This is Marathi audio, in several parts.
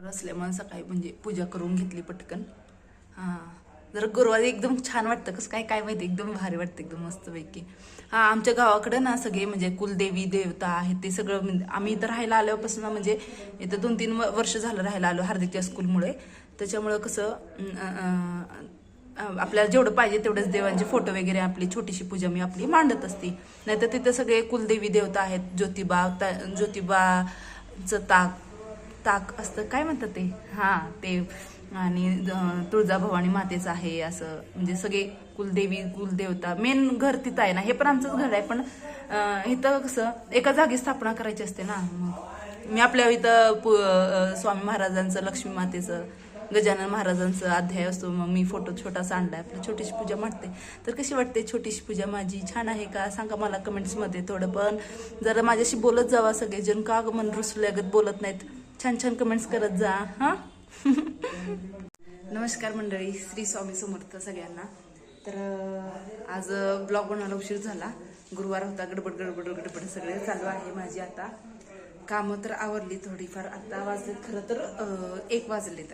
असल्यामुळे सकाळी म्हणजे पूजा करून घेतली पटकन. हां, जरा गुरुवारी एकदम छान वाटतं. कसं काय काय माहिती, एकदम भारी वाटतं, एकदम मस्तपैकी. हां, आमच्या गावाकडं ना सगळे म्हणजे कुलदेवी देवता आहेत ते सगळं. म्हणजे आम्ही इथं राहायला आल्यापासून म्हणजे इथं 2-3 वर्ष झालं राहायला आलो हार्दिकच्या स्कूलमुळे. त्याच्यामुळं कसं आपल्याला जेवढं पाहिजे तेवढंच देवांचे फोटो वगैरे आपली छोटीशी पूजा मी आपली मांडत असते. नाहीतर तिथं सगळे कुलदेवी देवता आहेत. ज्योतिबाचं ताक असतं, काय म्हणतात ते, हां ते, आणि तुळजाभवानी मातेचं आहे. असं म्हणजे सगळे कुलदेवी कुलदेवता, मेन घर तिथं आहे ना. हे पण आमचंच घर आहे, पण इथं कसं एका जागी स्थापना करायची असते ना. मग मी आपल्या इथं स्वामी महाराजांचं, लक्ष्मी मातेचं, गजानन महाराजांचं अध्याय असतो. मग मी फोटो छोटासा आणलाय, आपली छोटीशी पूजा मांडते. तर कशी वाटते छोटीशी पूजा माझी? छान आहे का सांगा मला कमेंट्समध्ये. थोडं पण जरा माझ्याशी बोलत जावा सगळेजण. का ग मन रुसल्यागत बोलत नाहीत? छान छान कमेंट्स करत जा हां. नमस्कार मंडळी, श्री स्वामी समर्थ सगळ्यांना. तर आज ब्लॉग बनवायला उशीर झाला. गुरुवार होता, गडबड सगळे चालू आहे माझी. आता कामं तर आवरली थोडीफार. आता वाजलेत खरं तर 1 वाजलेत.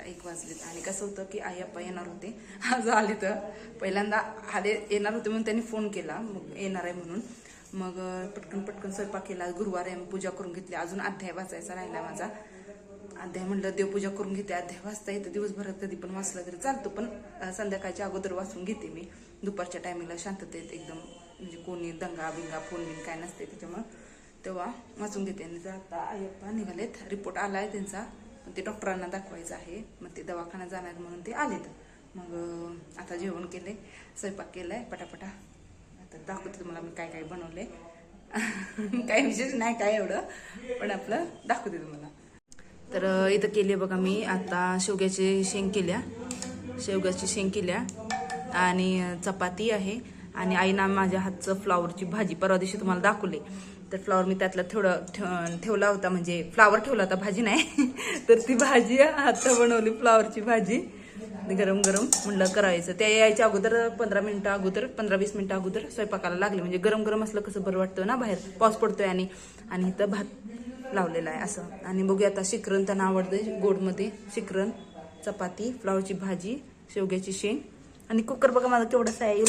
आणि कसं होतं की आई अप्पा येणार होते, आज आले. तर पहिल्यांदा येणार होते म्हणून त्यांनी फोन केला, मग येणार आहे म्हणून. मग पटकन स्वयंपाक केला. गुरुवार आहे, पूजा करून घेतली. अजून अध्याय वाचायचा राहिला माझा. अध्याय म्हणलं देवपूजा करून घेते. अध्याय वाचता येतं, दिवसभरात कधी पण वाचला तरी चालतो, पण संध्याकाळच्या अगोदर वाचून घेते मी. दुपारच्या टायमिंगला शांततेत एकदम, म्हणजे कोणी दंगा बिंगा फोन बिन काय नसते, त्याच्यामुळं तेव्हा वाचून घेते. आणि आता आयप्पा निघालेत, रिपोर्ट आलाय त्यांचा, पण ते डॉक्टरांना दाखवायचं आहे. मग ते दवाखान्यात जाणार म्हणून ते आलेत. मग आता जेवण केले, स्वयंपाक केलाय पटापटा. आता दाखवते तुम्हाला मी काय काय बनवलंय. काही विशेष नाही काय एवढं, पण आपलं दाखवते तुम्हाला. तर इथं केली बघा मी आता शेवग्याची शेंग केल्या आणि चपाती आहे. आणि आईना माझ्या हातचं फ्लावरची भाजी परवा दिवशी तुम्हाला दाखवले. तर फ्लावर मी त्यातला थोडं ठेवला होता, म्हणजे फ्लावर ठेवला होता, भाजी नाही. तर ती भाजी आता बनवली, फ्लावरची भाजी. गरम म्हणलं करायचं. त्या यायच्या अगोदर 15-20 मिनिटं अगोदर स्वयंपाकाला लागले. म्हणजे गरम असलं कसं बरं वाटतं ना, बाहेर पाऊस पडतोय. आणि इथं भात लावलेला आहे असं. आणि बघूया आता शिकरण त्यांना आवडते, गोडमध्ये शिकरण, चपाती, फ्लावरची भाजी, शेवग्याची शेंग. आणि कुकर बघा माझा केवढासा आहे. एवढं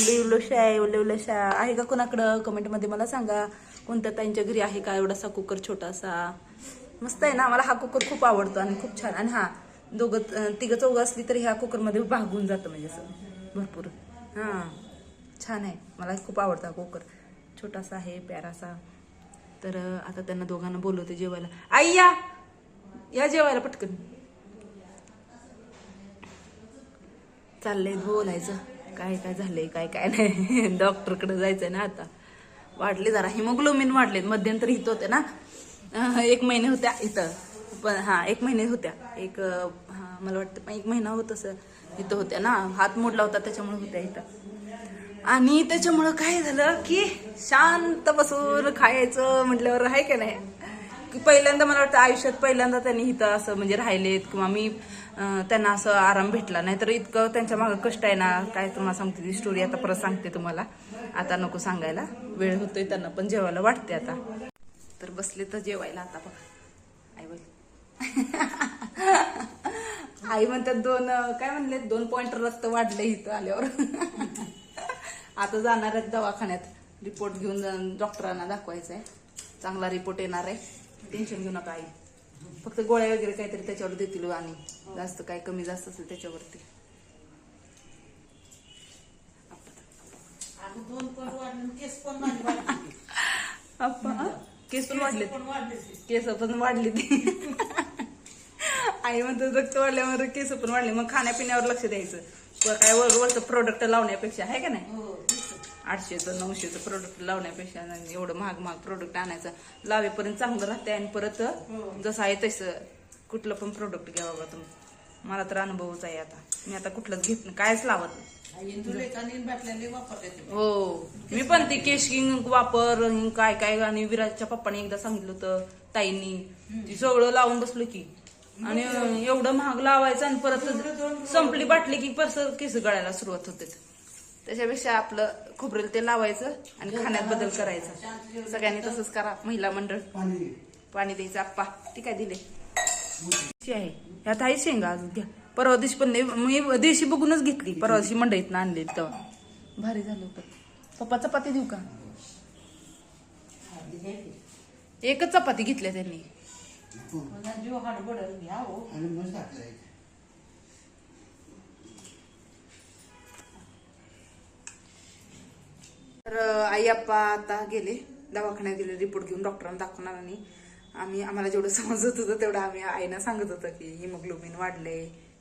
आहे का कोणाकडं? कमेंटमध्ये मला सांगा, कोणत्या ताईंच्या घरी आहे का एवढासा कुकर छोटासा? मस्त आहे ना, मला हा कुकर खूप आवडतो आणि खूप छान. आणि हा तिघं चौघं असली तरी ह्या कुकरमध्ये भागून जातं, म्हणजे असं भरपूर. हां, छान आहे, मला खूप आवडतं हा कुकर. छोटासा आहे, प्यारासा. तर आता त्यांना दोघांना बोलवते जेवायला. आई या जेवायला पटकन. चाललंय बोलायचं, काय झालंय काय नाही. डॉक्टरकडे जायचंय ना आता. वाढले जरा, हिमोग्लोबिन वाढले. मध्यंतरी इथं होते ना, 1 महिने होत्या इथं, पण 1 महिने होत्या. मला वाटतं 1 महिना होत असं इथं होत्या ना. हात मोडला होता त्याच्यामुळे होत्या इथं. आणि त्याच्यामुळं काय झालं की शांत बसून खायचं म्हटल्यावर आहे का नाही, की पहिल्यांदा मला वाटतं आयुष्यात पहिल्यांदा त्यांनी इथं असं म्हणजे राहिलेत, किंवा मी त्यांना असं आराम भेटला नाही. तर इतकं त्यांच्या मागं कष्ट आहे ना, काय तुम्हाला सांगते ती स्टोरी आता परत सांगते तुम्हाला. आता नको सांगायला, वेळ होतोय त्यांना पण जेवायला वाटते आता. तर बसले तर जेवायला आता बघा. आई आई म्हणतात 2 पॉइंट रक्त वाढले इथं आल्यावर. आता जाणार आहेत दवाखान्यात, रिपोर्ट घेऊन डॉक्टरांना दाखवायचा आहे. चांगला रिपोर्ट येणार आहे, टेन्शन घेऊ नका आई. फक्त गोळ्या वगैरे काहीतरी त्याच्यावर देतील, आणि जास्त काय कमी जास्त असेल त्याच्यावरती. केस पण वाढले, केस पण वाढले. आई म्हणतो रक्त वाढल्यावर केस पण वाढले. मग खाण्यापिण्यावर लक्ष द्यायचं, काय वरचं प्रोडक्ट लावण्यापेक्षा, आहे का नाही. 800-900 प्रोडक्ट लावण्यापेक्षा एवढं महाग प्रोडक्ट आणायचं. लावेपर्यंत चांगलं राहते, आणि परत जसं आहे तसं कुठलं पण प्रोडक्ट घ्या बाबा तुम्ही. मला तर अनुभवच आहे आता. मी आता कुठलंच घेत नाही, कायच लावत नाही. हो, मी पण ती केश किंग वापर काय. आणि विराजच्या पप्पाने एकदा सांगितलं होतं, ताईंनी, ती सगळं लावून बसलो की. आणि एवढं महाग लावायचं, आणि परत संपली बाटली की परत केस गळायला सुरुवात होते. त्याच्यापेक्षा आपलं खोबरेल तेल लावायचं आणि खाण्यात बदल करायचा. सगळ्यांनी तसंच करा. महिला मंडळ. पाणी द्यायचं. आप्पा ती काय दिले, आहे ह्यात आहे शेंगा अजून घ्या. परवा दिवशी पण नाही, मी दिवशी बघूनच घेतली. परवा दिवशी मंडईतनं आणली तेव्हा भारी झालं होतं. पप्पा चपाती देऊ का? एकच चपाती घेतल्या त्यांनी. तर आई आप्पा आता गेले दवाखान्यात, गेले रिपोर्ट घेऊन डॉक्टरांना दाखवणार. आणि आम्हाला जेवढं समजत होतं तेवढं आम्ही आईना सांगत होतं की हिमोग्लोबिन वाढले,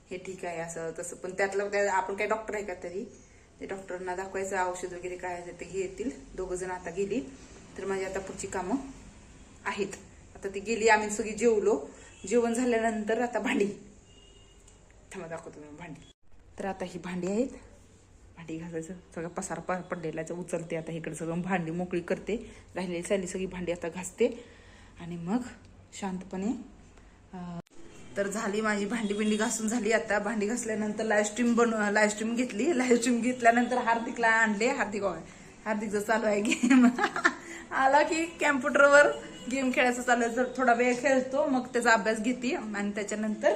हे ठीक आहे असं तसं. पण त्यातलं आपण काही डॉक्टर आहे का तरी ते डॉक्टरांना दाखवायचं, औषध वगैरे काय आहे ते येतील. दोघं जण आता गेली. तर माझी आता पुढची कामं आहेत. आता ती गेली, आम्ही सगळी जेवलो. जेवण झाल्यानंतर आता भांडी, थांबा दाखवतो मी भांडी. तर आता ही भांडी आहेत, भांडी घासायचं. सगळं पसारा पडलेला उचलते आता इकडे, सगळं भांडी मोकळी करते. राहिलेली साली सगळी भांडी आता घासते आणि मग शांतपणे. तर झाली माझी भांडी बिंडी घासून झाली. आता भांडी घासल्यानंतर लाईव्ह स्ट्रीम घेतली. लाईव्ह स्ट्रीम घेतल्यानंतर हार्दिकला आणले. हार्दिकचं चालू आहे गेम. आला की कॅम्प्युटरवर गेम खेळायचं चालू आहे. थोडा वेळ खेळतो, मग त्याचा अभ्यास घेते आणि त्याच्यानंतर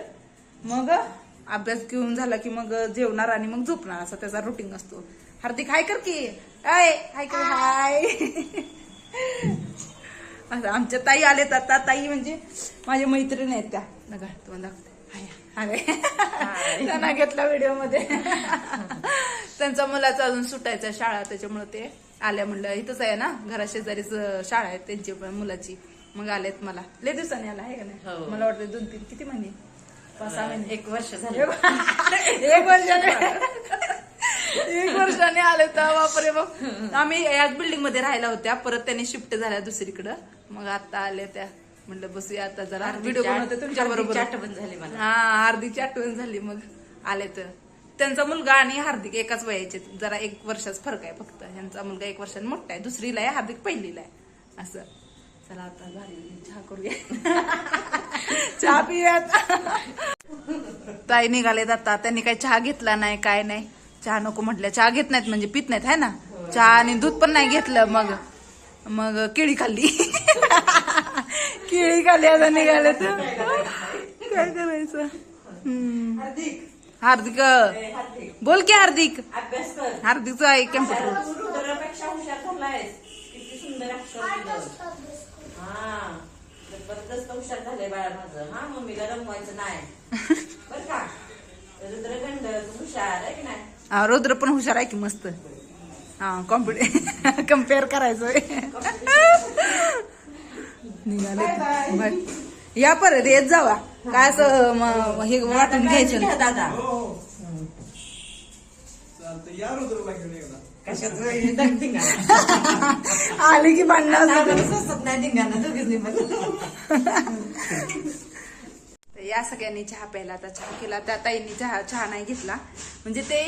मग अभ्यास घेऊन झाला की मग जेवणार आणि मग झोपणार, असा त्याचा रुटीन असतो. हार्दिक हाय कर की, हाय कर, हाय. असं आमच्या ताई आलेत आता. ताई म्हणजे माझ्या मैत्रिणी आहेत त्या. नका तुम्हाला हाय त्यांना घेतला व्हिडिओ मध्ये. त्यांचा मुलाचा अजून सुटायचा शाळा, त्याच्यामुळे ते आल्या. म्हणलं इथंच आहे ना, घराशेजारीच शाळा आहे त्यांची पण मुलाची. मग आलेत. मला लय दिवसांनी आला आहे का नाही? मला वाटतं 2-3 किती महिने, 5-6 महिने, 1 वर्ष झाले. 1 वर्षाने आले तर बापरे. मग आम्ही याच बिल्डिंग मध्ये राहिला होत्या, परत त्यांनी शिफ्ट झाल्या दुसरीकडं. मग आता आले त्या. म्हणलं बसूया आता जरा व्हिडिओ बनवते तुमच्या बरोबर. आठवण झाली मला. हा, हार्दिकची आठवण झाली. मग आले तर त्यांचा मुलगा आणि हार्दिक एकाच वयाचे, जरा 1 वर्षाचा फरक आहे फक्त. ह्यांचा मुलगा 1 वर्षाने मोठा आहे, 2रीला आहे, हार्दिक 1लीला आहे. असं. चला आता झाली, चहा करूया. चहा पिऊयात. ताई निघालेत आता. त्यांनी काही चहा घेतला नाही, काय नाही. चहा नको म्हटलं, चहा घेत नाहीत म्हणजे पित नाहीत, है ना. चहा आणि दूध पण नाही घेतलं. मग केळी खाल्ली. केळी खाल्ली. आता निघाले तर काय करायचं. हार्दिक बोल की. हार्दिक हार्दिकचं आहे कॅम्प्युटर. जबरदस्त हुशार झाले बाळा माझं. हा, मम्मीला रमवायचं नाही बर का. रुद्रगंड हुशार आहे की नाही? हा, रुद्र पण हुशार आहे की मस्त. हा, कम्पेअर करायचंय. निघाले या परत येत जावा. काय असं हे वाटून घ्यायचं दादा. आली की भांडण नाही धिंगाणा दोघींनी पण. या सगळ्यांनी चहा प्यायला. आता चहा केला. त्या ताईंनी चहा नाही घेतला. म्हणजे ते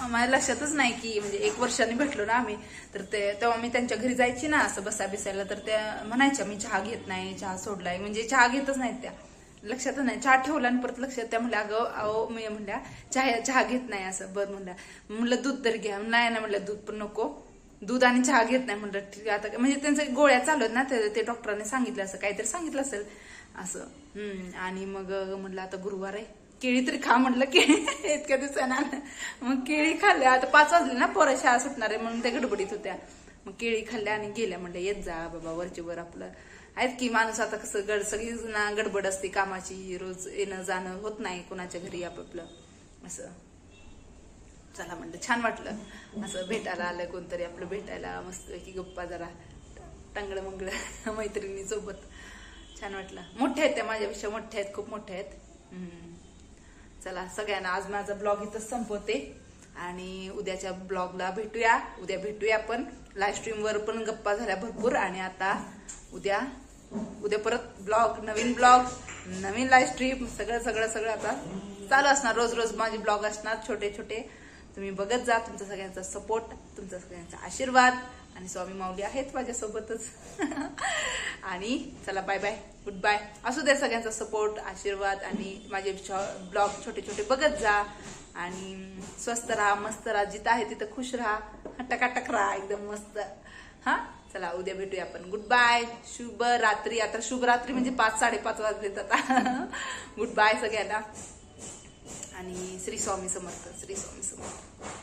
माझ्या लक्षातच नाही की, म्हणजे 1 वर्षाने भेटलो ना आम्ही, तर तेव्हा मी त्यांच्या घरी जायची ना असं बिसायला, तर त्या म्हणायच्या मी चहा घेत नाही, चहा सोडलाय. म्हणजे चहा घेतच नाहीत त्या, लक्षातच नाही. चहा ठेवला आणि परत लक्षात. त्या म्हणल्या अगं मी म्हणल्या चहा घेत नाही असं. बरं म्हणलं दूध तर घ्या. नाही ना म्हणलं दूध पण नको, दूध आणि चहा घेत नाही. म्हणलं ठीक आहे. आता म्हणजे त्यांच्या गोळ्या चालू आहेत ना, ते डॉक्टरांनी सांगितलं, असं काहीतरी सांगितलं असेल असं. आणि मग म्हणलं आता गुरुवार आहे, केळी तरी खा म्हटलं. केळी इतक्या दिवसांना मग केळी खाल्ल्या. आता 5 वाजले ना, पोरं शाळा सुटणार आहे म्हणून त्या गडबडीत होत्या. मग केळी खाल्ल्या आणि गेल्या. म्हणलं येत जा बाबा, वरचे वर आपलं आहेत की माणूस. आता कसं सगळी ना गडबड असते कामाची, रोज येणं जाणं होत नाही कोणाच्या घरी आपापलं असं. चला म्हणलं, छान वाटलं असं भेटायला आलं कोणतरी आपलं, भेटायला मस्त की गप्पा जरा टांगड मंगळ मैत्रिणी सोबत. छान वाटलं. मोठ्या आहेत त्या, माझ्यापेक्षा मोठ्या आहेत, खूप मोठ्या आहेत. चला सगळ्यांना आज माझा ब्लॉग इथंच संपवते आणि उद्याच्या ब्लॉगला भेटूया. उद्या भेटूया आपण. लाईव्ह स्ट्रीमवर पण गप्पा झाल्या भरपूर. आणि आता उद्या परत ब्लॉग, नवीन ब्लॉग, नवीन लाईव्ह स्ट्रीम, सगळं आता चालू असणार. रोज माझे ब्लॉग असणार छोटे छोटे. तुम्ही बघत जा. तुमचा सगळ्यांचा सपोर्ट, तुमचा सगळ्यांचा आशीर्वाद आणि स्वामी माऊली आहेत माझ्यासोबतच. आणि चला बाय बाय, गुड बाय. असू द्या सगळ्यांचा सपोर्ट, आशीर्वाद आणि माझे ब्लॉग छोटे छोटे बघत जा. आणि स्वस्त राहा, मस्त राहा, जिथं आहे तिथं खुश राहा, टकाटक राहा, एकदम मस्त. हा, चला उद्या भेटूया आपण. गुड बाय, शुभ रात्री. आता शुभ रात्री म्हणजे 5-5:30 वाजलेत आता. गुड बाय सगळ्यांना आणि श्री स्वामी समर्थ, श्री स्वामी समर्थ.